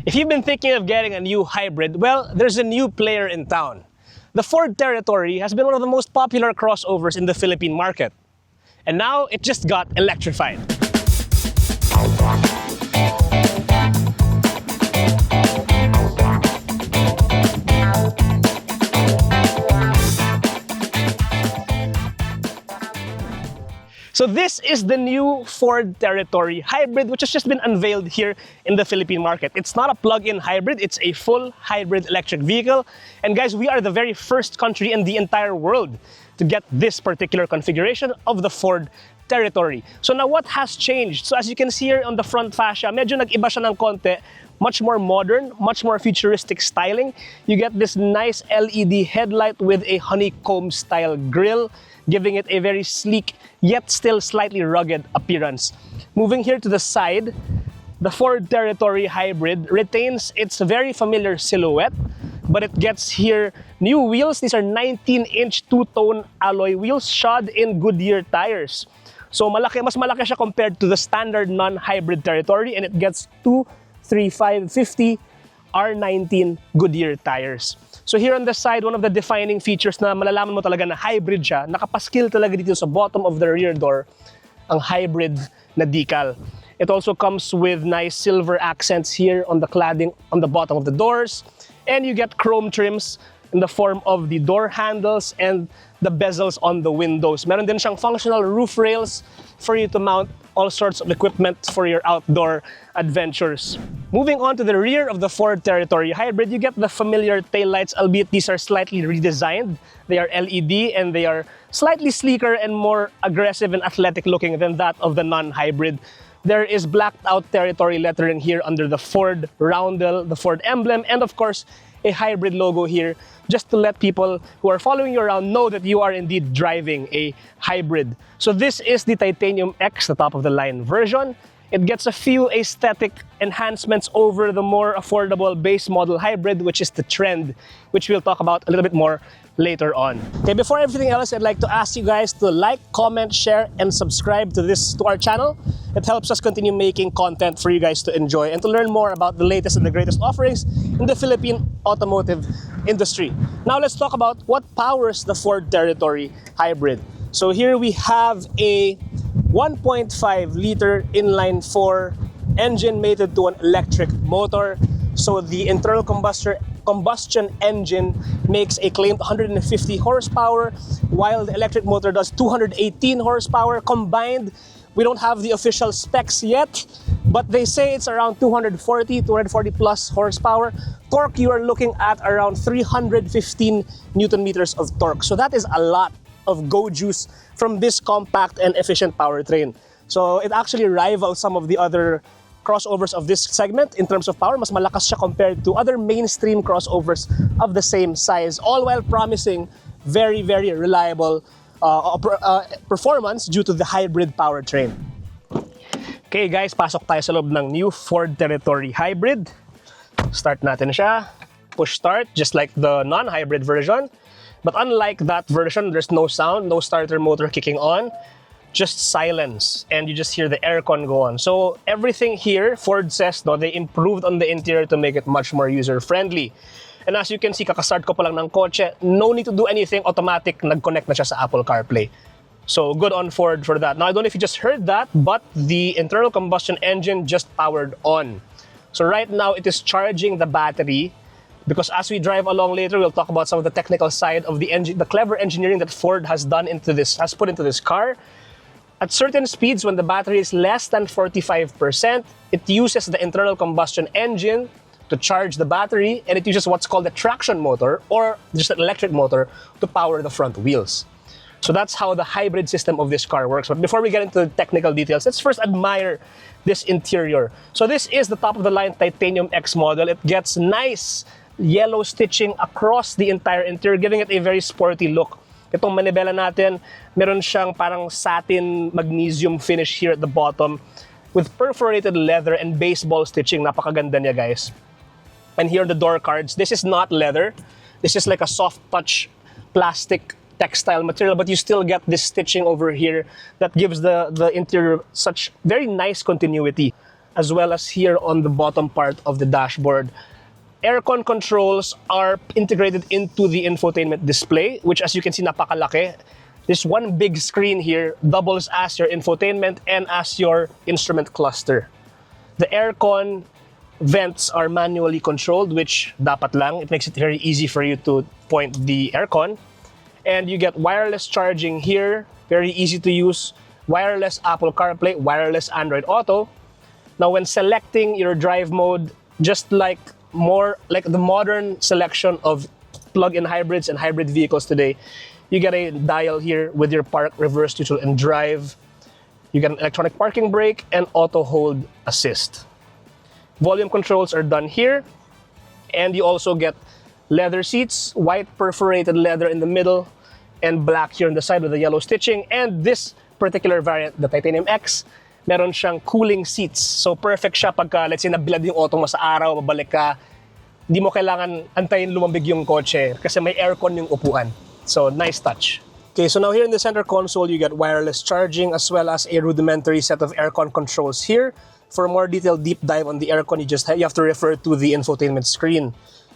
If you've been thinking of getting a new hybrid, well, there's a new player in town. The Ford Territory has been one of the most popular crossovers in the Philippine market. And now it just got electrified. So this is the new Ford Territory hybrid, which has just been unveiled here in the Philippine market. It's not a plug-in hybrid, it's a full hybrid electric vehicle. And guys, we are the very first country in the entire world to get this particular configuration of the Ford Territory. So now what has changed? So as you can see here on the front fascia, medyo nag-iba siya ng konti. Much more modern, much more futuristic styling. You get this nice LED headlight with a honeycomb style grille, giving it a very sleek yet still slightly rugged appearance. Moving here to the side, the Ford Territory hybrid retains its very familiar silhouette, but it gets here new wheels. These are 19-inch two-tone alloy wheels shod in Goodyear tires. So mas malaki siya compared to the standard non-hybrid Territory, and it gets 235/50 R19 Goodyear tires. So here on the side, one of the defining features na malalaman mo talaga na hybrid siya, nakapaskil talaga dito sa bottom of the rear door, ang hybrid na decal. It also comes with nice silver accents here on the cladding on the bottom of the doors, and you get chrome trims in the form of the door handles and the bezels on the windows. Meron din siyang functional roof rails for you to mount all sorts of equipment for your outdoor adventures. Moving on to the rear of the Ford Territory hybrid, you get the familiar taillights, albeit these are slightly redesigned. They are LED and they are slightly sleeker and more aggressive and athletic looking than that of the non-hybrid. There is blacked out Territory lettering here under the Ford roundel, the Ford emblem, and of course, a hybrid logo here, just to let people who are following you around know that you are indeed driving a hybrid. So this is the Titanium X, the top of the line version. It gets a few aesthetic enhancements over the more affordable base model hybrid, which is the Trend, which we'll talk about a little bit more later on. Okay, before everything else, I'd like to ask you guys to like, comment, share, and subscribe to our channel. It helps us continue making content for you guys to enjoy and to learn more about the latest and the greatest offerings in the Philippine automotive industry. Now let's talk about what powers the Ford Territory hybrid. So here we have a 1.5-liter inline-4 engine mated to an electric motor. So the internal combustion engine makes a claimed 150 horsepower, while the electric motor does 218 horsepower combined. We don't have the official specs yet, but they say it's around 240 plus horsepower. Torque, you are looking at around 315 Newton meters of torque. So that is a lot of go juice from this compact and efficient powertrain. So it actually rivals some of the other crossovers of this segment in terms of power. Mas malakas siya compared to other mainstream crossovers of the same size, all while promising very, very reliable performance due to the hybrid powertrain. Okay guys, pasok tayo sa loob ng new Ford Territory hybrid. Start natin siya. Push start, just like the non-hybrid version. But unlike that version, there's no sound, no starter motor kicking on. Just silence, and you just hear the aircon go on. So everything here, Ford says, no, they improved on the interior to make it much more user-friendly. And as you can see, kakastart ko pa lang ng kotse, no need to do anything, automatic, nag-connect na siya sa Apple CarPlay. So good on Ford for that. Now, I don't know if you just heard that, but the internal combustion engine just powered on. So right now, it is charging the battery, because as we drive along later, we'll talk about some of the technical side of the engine, the clever engineering that Ford has put into this car. At certain speeds, when the battery is less than 45%, it uses the internal combustion engine to charge the battery, and it uses what's called a traction motor, or just an electric motor, to power the front wheels. So that's how the hybrid system of this car works. But before we get into the technical details, let's first admire this interior. So this is the top-of-the-line Titanium X model. It gets nice yellow stitching across the entire interior, giving it a very sporty look. Itong manibela natin, meron siyang parang satin magnesium finish here at the bottom with perforated leather and baseball stitching. Napakaganda niya, guys. And here are the door cards. This is not leather. This is like a soft touch plastic textile material, but you still get this stitching over here that gives the interior such very nice continuity. as well as here on the bottom part of the dashboard. Aircon controls are integrated into the infotainment display, which as you can see, napakalaki. This one big screen here doubles as your infotainment and as your instrument cluster. The aircon vents are manually controlled, which dapat lang. It makes it very easy for you to point the aircon. And you get wireless charging here, very easy to use. Wireless Apple CarPlay, wireless Android Auto. Now when selecting your drive mode, just like the modern selection of plug-in hybrids and hybrid vehicles today, you get a dial here with your park, reverse, neutral, and drive. You get an electronic parking brake and auto hold assist. Volume controls are done here. And you also get leather seats, white perforated leather in the middle, and black here on the side with the yellow stitching. And this particular variant, the Titanium X, meron siyang cooling seats. So perfect siya pagka, let's say, nabilad yung auto mo sa araw, babalik ka, di mo kailangan antayin lumambig yung kotse kasi may aircon yung upuan. So nice touch. Okay, so now here in the center console, you get wireless charging as well as a rudimentary set of aircon controls here. For a more detailed deep dive on the aircon, you have to refer to the infotainment screen.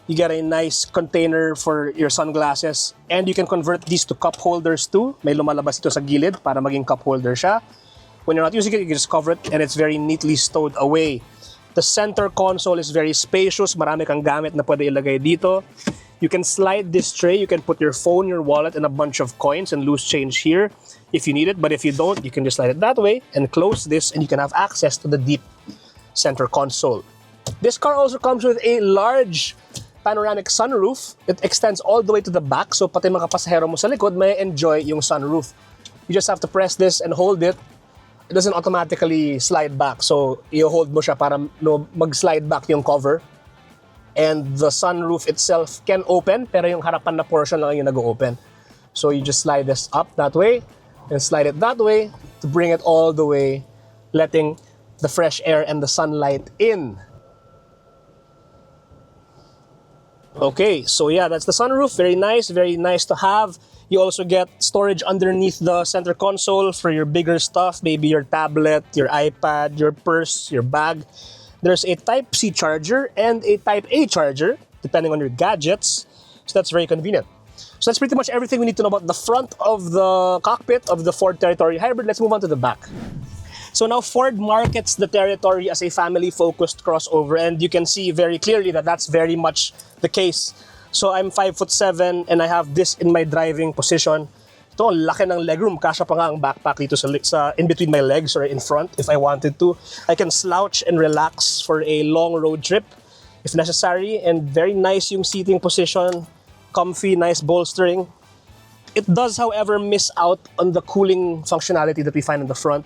You get a nice container for your sunglasses, and you can convert these to cup holders too. May lumalabas ito sa gilid para maging cup holder siya. When you're not using it, you can just cover it and it's very neatly stowed away. The center console is very spacious. Marami kang gamit na pwede ilagay dito. You can slide this tray. You can put your phone, your wallet, and a bunch of coins and loose change here if you need it. But if you don't, you can just slide it that way and close this, and you can have access to the deep center console. This car also comes with a large panoramic sunroof. It extends all the way to the back, so pati mga pasahero mo sa likod may enjoy yung sunroof. You just have to press this and hold it. It doesn't automatically slide back, so i-hold mo siya para mag-slide back yung cover. And the sunroof itself can open, pero yung harapan na portion lang yung nag-open. So you just slide this up that way and slide it that way to bring it all the way, letting the fresh air and the sunlight in. Okay, so yeah, that's the sunroof. Very nice to have. You also get storage underneath the center console for your bigger stuff, maybe your tablet, your iPad, your purse, your bag. There's a Type-C charger and a Type-A charger, depending on your gadgets. So that's very convenient. So that's pretty much everything we need to know about the front of the cockpit of the Ford Territory Hybrid. Let's move on to the back. So now Ford markets the Territory as a family-focused crossover, and you can see very clearly that that's very much the case. So I'm 5'7" and I have this in my driving position. Ito, ang laki ng legroom. Kasya pa nga ang backpack dito sa in between my legs or in front if I wanted to. I can slouch and relax for a long road trip if necessary, and very nice yung seating position. Comfy, nice bolstering. It does, however, miss out on the cooling functionality that we find in the front.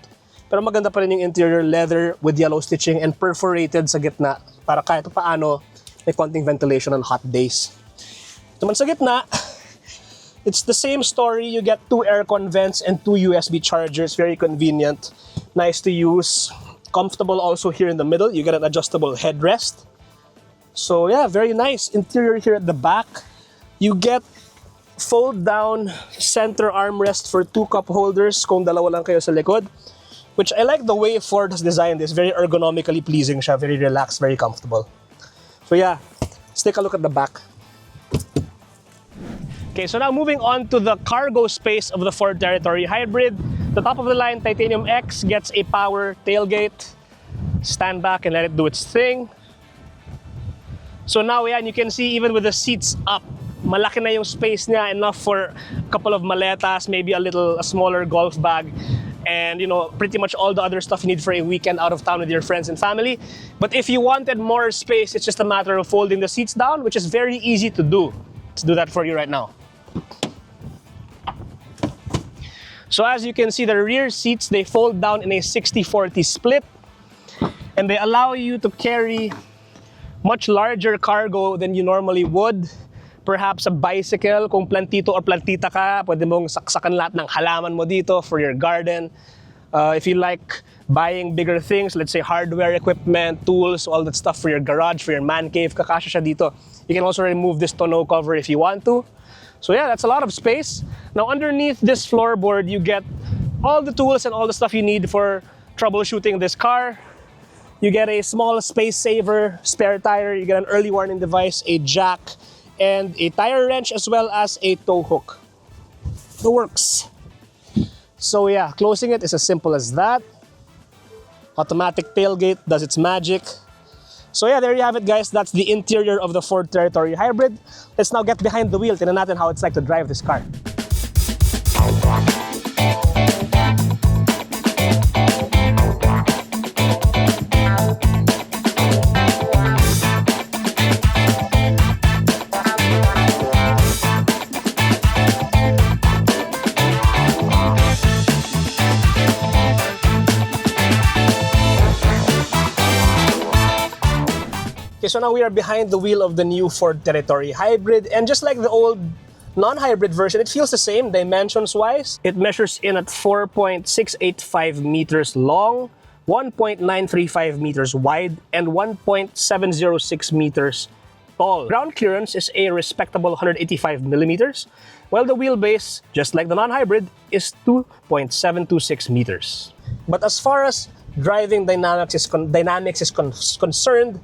Pero maganda pa rin yung interior, leather with yellow stitching and perforated sa gitna para kahit paano may konting ventilation on hot days. Naman sa gitna, it's the same story. You get 2 aircon vents and 2 USB chargers. Very convenient, nice to use. Comfortable also here in the middle. You get an adjustable headrest. So yeah, very nice interior here at the back. You get fold down center armrest for 2 cup holders kung dalawa lang kayo sa likod. Which I like the way Ford has designed this. Very ergonomically pleasing siya. Very relaxed, very comfortable. So yeah, let's take a look at the back. Okay, so now moving on to the cargo space of the Ford Territory Hybrid. The top of the line Titanium X gets a power tailgate. Stand back and let it do its thing. So now, yeah, and you can see even with the seats up, malaki na yung space niya, enough for a couple of maletas, maybe a smaller golf bag, and pretty much all the other stuff you need for a weekend out of town with your friends and family. But if you wanted more space, it's just a matter of folding the seats down, which is very easy to do. Let's do that for you right now. So as you can see, the rear seats, they fold down in a 60-40 split, and they allow you to carry much larger cargo than you normally would. Perhaps a bicycle, kung plantito or plantita ka, pwede mong saksakan lahat ng halaman mo dito for your garden. If you like buying bigger things, let's say hardware equipment, tools, all that stuff for your garage, for your man cave, kakasya siya dito. You can also remove this tonneau cover if you want to. So yeah, that's a lot of space. Now underneath this floorboard, you get all the tools and all the stuff you need for troubleshooting this car. You get a small space saver, spare tire, you get an early warning device, a jack, and a tire wrench as well as a tow hook. The works. So yeah, closing it is as simple as that. Automatic tailgate does its magic. So yeah, there you have it guys. That's the interior of the Ford Territory Hybrid. Let's now get behind the wheel. Tingnan natin how it's like to drive this car. Okay, so now we are behind the wheel of the new Ford Territory Hybrid, and just like the old non-hybrid version, it feels the same dimensions-wise. It measures in at 4.685 meters long, 1.935 meters wide, and 1.706 meters tall. Ground clearance is a respectable 185 millimeters, while the wheelbase, just like the non-hybrid, is 2.726 meters. But as far as driving dynamics is concerned,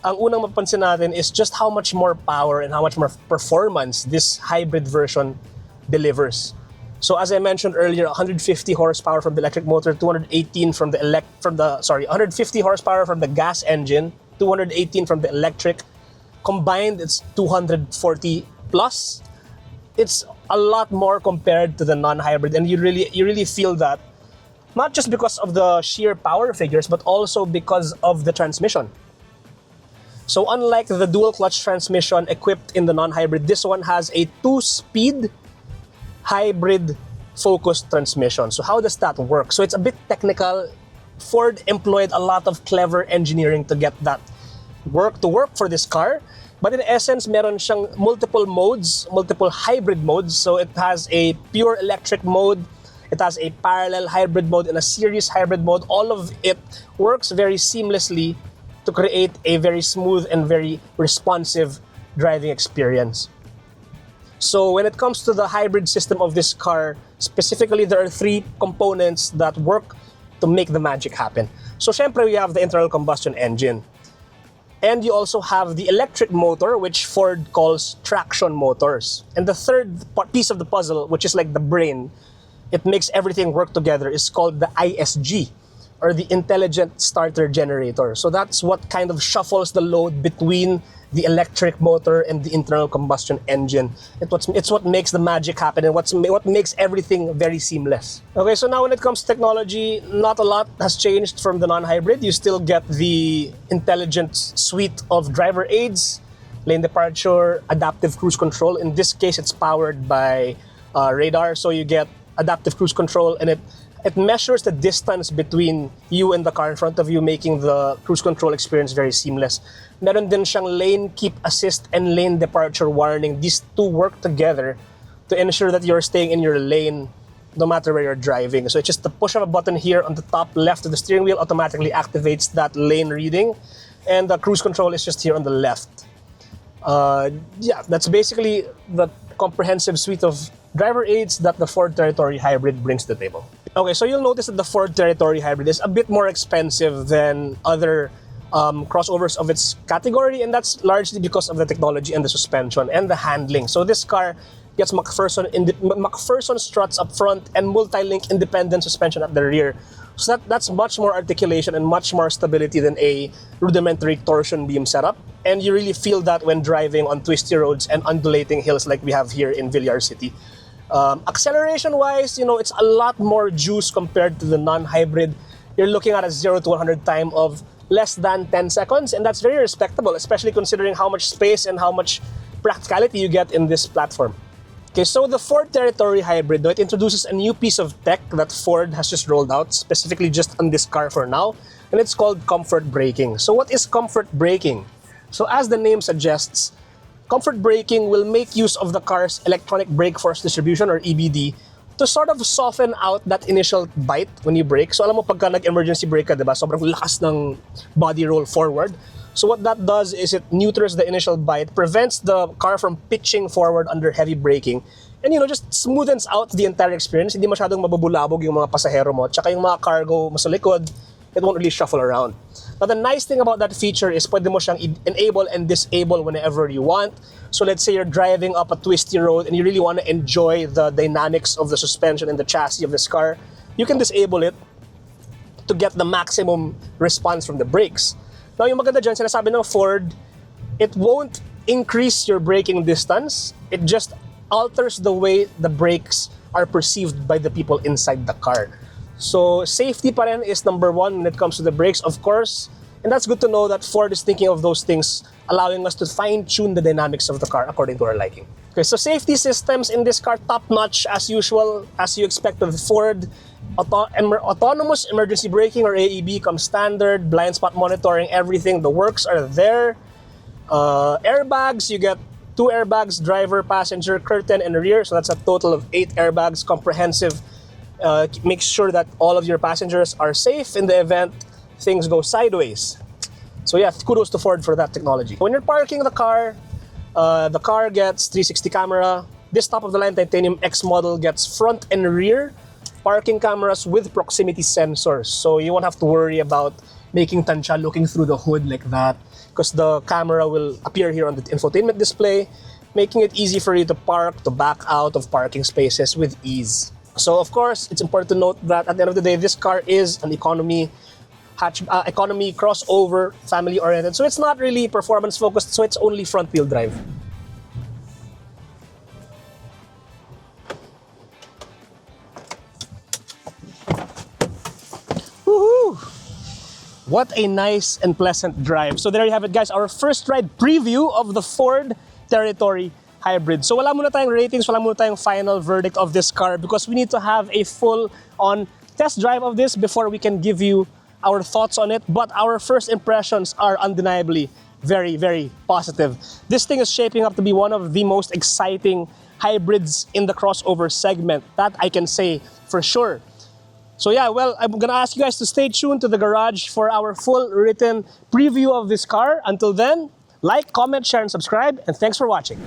ang unang mapapansin natin is just how much more power and how much more performance this hybrid version delivers. So as I mentioned earlier, 150 horsepower from the electric motor, 218 from the 150 horsepower from the gas engine, 218 from the electric. Combined, it's 240 plus. It's a lot more compared to the non-hybrid, and you really feel that, not just because of the sheer power figures, but also because of the transmission. So unlike the dual clutch transmission equipped in the non-hybrid, this one has a 2-speed hybrid focused transmission. So how does that work? So it's a bit technical. Ford employed a lot of clever engineering to get that work for this car. But in essence, meron siyang multiple modes, multiple hybrid modes. So it has a pure electric mode, it has a parallel hybrid mode, and a series hybrid mode. All of it works very seamlessly to create a very smooth and very responsive driving experience. So when it comes to the hybrid system of this car, specifically there are 3 components that work to make the magic happen. So syempre we have the internal combustion engine. And you also have the electric motor, which Ford calls traction motors. And the third piece of the puzzle, which is like the brain, it makes everything work together, is called the ISG, or the Intelligent Starter Generator. So that's what kind of shuffles the load between the electric motor and the internal combustion engine. It's what makes the magic happen, and what makes everything very seamless. Okay, so now when it comes to technology, not a lot has changed from the non-hybrid. You still get the intelligent suite of driver aids, lane departure, adaptive cruise control. In this case, it's powered by radar, so you get adaptive cruise control, and it measures the distance between you and the car in front of you, making the cruise control experience very seamless. Meron din siyang lane keep assist and lane departure warning. These two work together to ensure that you're staying in your lane no matter where you're driving. So it's just the push of a button here on the top left of the steering wheel automatically activates that lane reading, and the cruise control is just here on the left. Yeah, that's basically the comprehensive suite of driver aids that the Ford Territory Hybrid brings to the table. Okay, so you'll notice that the Ford Territory Hybrid is a bit more expensive than other crossovers of its category, and that's largely because of the technology and the suspension and the handling. So this car gets McPherson struts up front and multi-link independent suspension at the rear. So that's much more articulation and much more stability than a rudimentary torsion beam setup. And you really feel that when driving on twisty roads and undulating hills like we have here in Villar City. Acceleration-wise, it's a lot more juice compared to the non-hybrid. You're looking at a 0 to 100 time of less than 10 seconds, and that's very respectable, especially considering how much space and how much practicality you get in this platform. Okay, so the Ford Territory Hybrid, it introduces a new piece of tech that Ford has just rolled out, specifically just on this car for now, and it's called comfort braking. So what is comfort braking? So as the name suggests, comfort braking will make use of the car's electronic brake force distribution, or EBD, to sort of soften out that initial bite when you brake. So alam mo, pagka nag-emergency brake ka, diba, sobrang lakas ng body roll forward. So what that does is it neutrals the initial bite, prevents the car from pitching forward under heavy braking, and just smoothens out the entire experience. Hindi masyadong mabubulabog yung mga pasahero mo, tsaka yung mga cargo mo sa likod, it won't really shuffle around. Now, the nice thing about that feature is pwede mo siyang enable and disable whenever you want. So let's say you're driving up a twisty road and you really want to enjoy the dynamics of the suspension and the chassis of this car, you can disable it to get the maximum response from the brakes. Now, yung maganda dyan, sinasabi ng Ford, it won't increase your braking distance. It just alters the way the brakes are perceived by the people inside the car. So, safety pa rin is number one when it comes to the brakes, of course. And that's good to know that Ford is thinking of those things, allowing us to fine-tune the dynamics of the car according to our liking. Okay, so safety systems in this car, top-notch as usual, as you expect with Ford. Autonomous emergency braking or AEB comes standard, blind spot monitoring, everything. The works are there. Airbags, you get 2 airbags, driver, passenger, curtain, and rear. So that's a total of 8 airbags, comprehensive. Makes sure that all of your passengers are safe in the event things go sideways. So yeah, kudos to Ford for that technology. When you're parking the car gets 360 camera. This top-of-the-line titanium X model gets front and rear parking cameras with proximity sensors. So you won't have to worry about making tansya looking through the hood like that, because the camera will appear here on the infotainment display, making it easy for you to park, to back out of parking spaces with ease. So of course, it's important to note that at the end of the day, this car is an economy crossover, family-oriented. So it's not really performance-focused, so it's only front-wheel drive. Woohoo! What a nice and pleasant drive. So there you have it, guys, our first ride preview of the Ford Territory Hybrid. So wala muna tayong ratings, wala muna tayong final verdict of this car because we need to have a full-on test drive of this before we can give you our thoughts on it. But our first impressions are undeniably very, very positive. This thing is shaping up to be one of the most exciting hybrids in the crossover segment. That I can say for sure. So yeah, well, I'm gonna ask you guys to stay tuned to the garage for our full written preview of this car. Until then, like, comment, share, and subscribe, and thanks for watching.